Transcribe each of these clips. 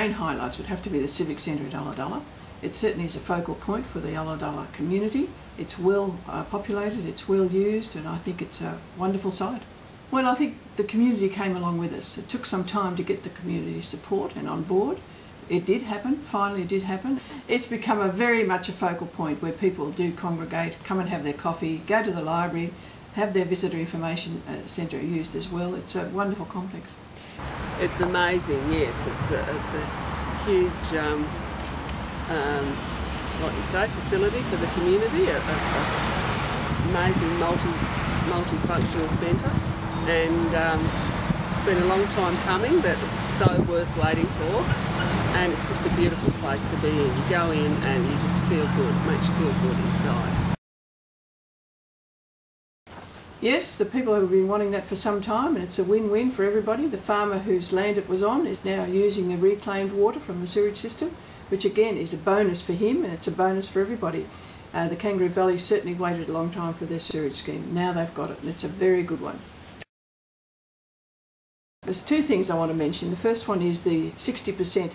main highlights would have to be the Civic Centre at Ulladulla. It certainly is a focal point for the Ulladulla community. It's well populated, it's well used, and I think it's a wonderful site. Well, I think the community came along with us. It took some time to get the community support and on board. It did happen, finally it did happen. It's become very much a focal point where people do congregate, come and have their coffee, go to the library, have their visitor information centre used as well. It's a wonderful complex. It's amazing, yes. It's a huge, like you say, facility for the community, an amazing multifunctional centre, and it's been a long time coming, but it's so worth waiting for. And it's just a beautiful place to be in. You go in and you just feel good, it makes you feel good inside. Yes, the people have been wanting that for some time, and it's a win-win for everybody. The farmer whose land it was on is now using the reclaimed water from the sewage system, which again is a bonus for him and it's a bonus for everybody. The Kangaroo Valley certainly waited a long time for their sewage scheme. Now they've got it, and it's a very good one. There's two things I want to mention. The first one is the 60%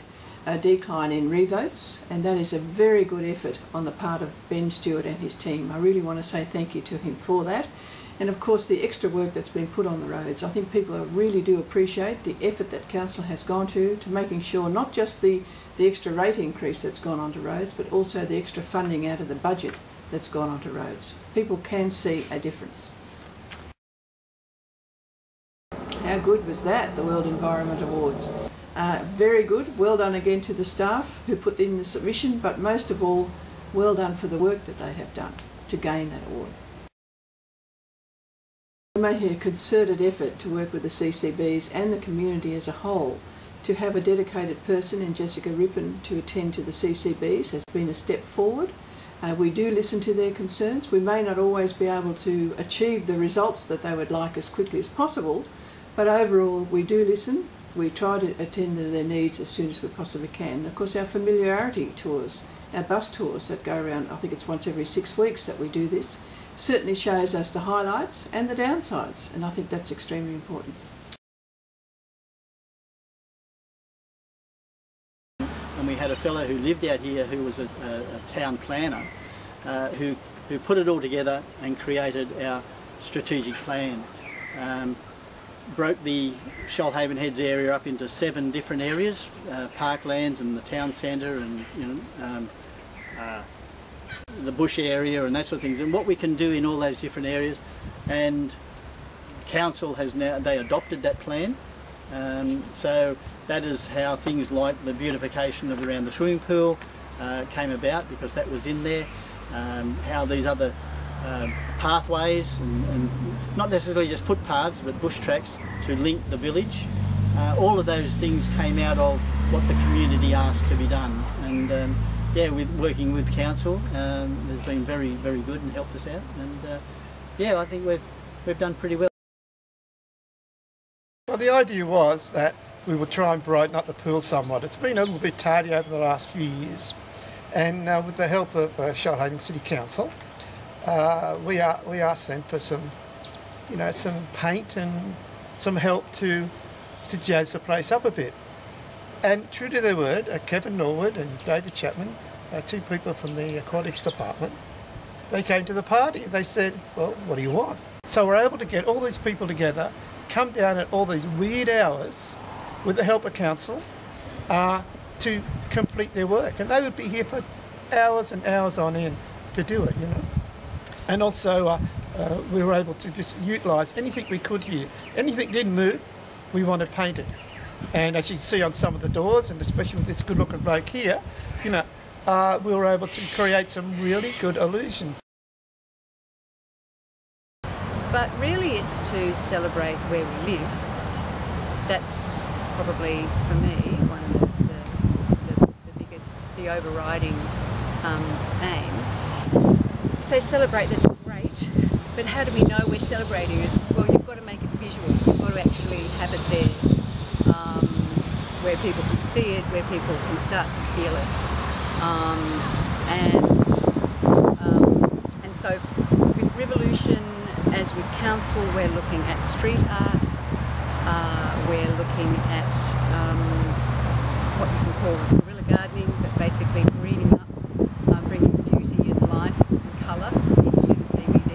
decline in revotes, and that is a very good effort on the part of Ben Stewart and his team. I really want to say thank you to him for that. And of course the extra work that's been put on the roads. I think people really do appreciate the effort that Council has gone to making sure not just the extra rate increase that's gone onto roads, but also the extra funding out of the budget that's gone onto roads. People can see a difference. How good was that, the World Environment Awards? Very good. Well done again to the staff who put in the submission, but most of all, well done for the work that they have done to gain that award. We made a concerted effort to work with the CCBs and the community as a whole. To have a dedicated person in Jessica Rippon to attend to the CCBs has been a step forward. We do listen to their concerns. We may not always be able to achieve the results that they would like as quickly as possible, but overall we do listen. We try to attend to their needs as soon as we possibly can. Of course, our familiarity tours, our bus tours that go around, I think it's once every 6 weeks that we do this, certainly shows us the highlights and the downsides, and I think that's extremely important. And we had a fellow who lived out here who was a town planner who put it all together and created our strategic plan. Broke the Shoalhaven Heads area up into 7 different areas, parklands and the town centre and the bush area and that sort of things, and what we can do in all those different areas. And Council has now, they adopted that plan, so that is how things like the beautification of around the swimming pool came about, because that was in there, how these other pathways and not necessarily just footpaths but bush tracks to link the village. All of those things came out of what the community asked to be done, and yeah, with working with Council, they've been very, very good and helped us out, and yeah, I think we've done pretty well. Well, the idea was that we would try and brighten up the pool somewhat. It's been a little bit tardy over the last few years, and with the help of Shoalhaven City Council, we asked them for some, some paint and some help to jazz the place up a bit. And true to their word, Kevin Norwood and David Chapman, 2 people from the Aquatics Department, they came to the party. They said, well, what do you want? So we're able to get all these people together, come down at all these weird hours with the help of Council to complete their work. And they would be here for hours and hours on end to do it, And also we were able to just utilise anything we could here. Anything didn't move, we wanted painted. And as you see on some of the doors, and especially with this good looking bloke here, we were able to create some really good illusions. But really it's to celebrate where we live. That's probably, for me, one of the biggest, the overriding aim. So celebrate, that's great, but how do we know we're celebrating it? Well, you've got to make it visual. You've got to actually have it there, where people can see it, where people can start to feel it. And so with Revolution, as with Council, we're looking at street art, we're looking at what you can call guerrilla gardening, but basically greening up, bringing beauty and life and colour into the CBD.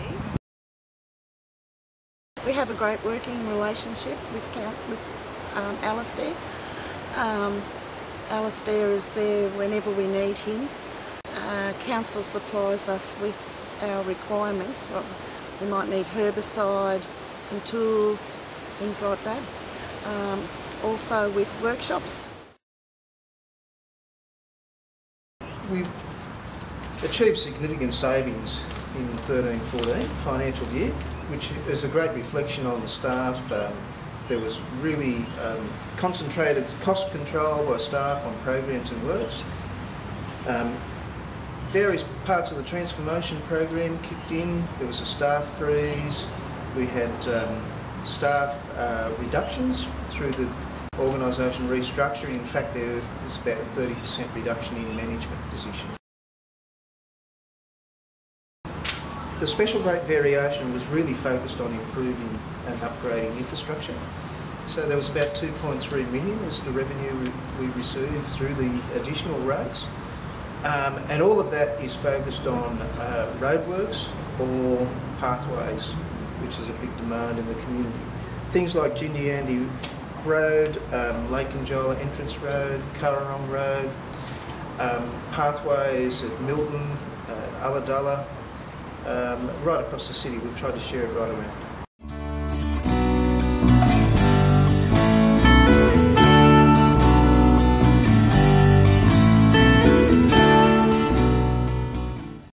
We have a great working relationship with Alistair. Alistair is there whenever we need him. Council supplies us with our requirements. Well, we might need herbicide, some tools, things like that. Also with workshops. We've achieved significant savings in 13-14 financial year, which is a great reflection on the staff. There was really concentrated cost control by staff on programs and works. Various parts of the transformation program kicked in. There was a staff freeze. We had staff reductions through the organisation restructuring. In fact, there was about a 30% reduction in management positions. The special rate variation was really focused on improving and upgrading infrastructure. So there was about 2.3 million is the revenue we received through the additional rates. And all of that is focused on roadworks or pathways, which is a big demand in the community. Things like Jindiandi Road, Lake Conjola Entrance Road, Currarong Road, pathways at Milton, Ulladulla, right across the city. We've tried to share it right around.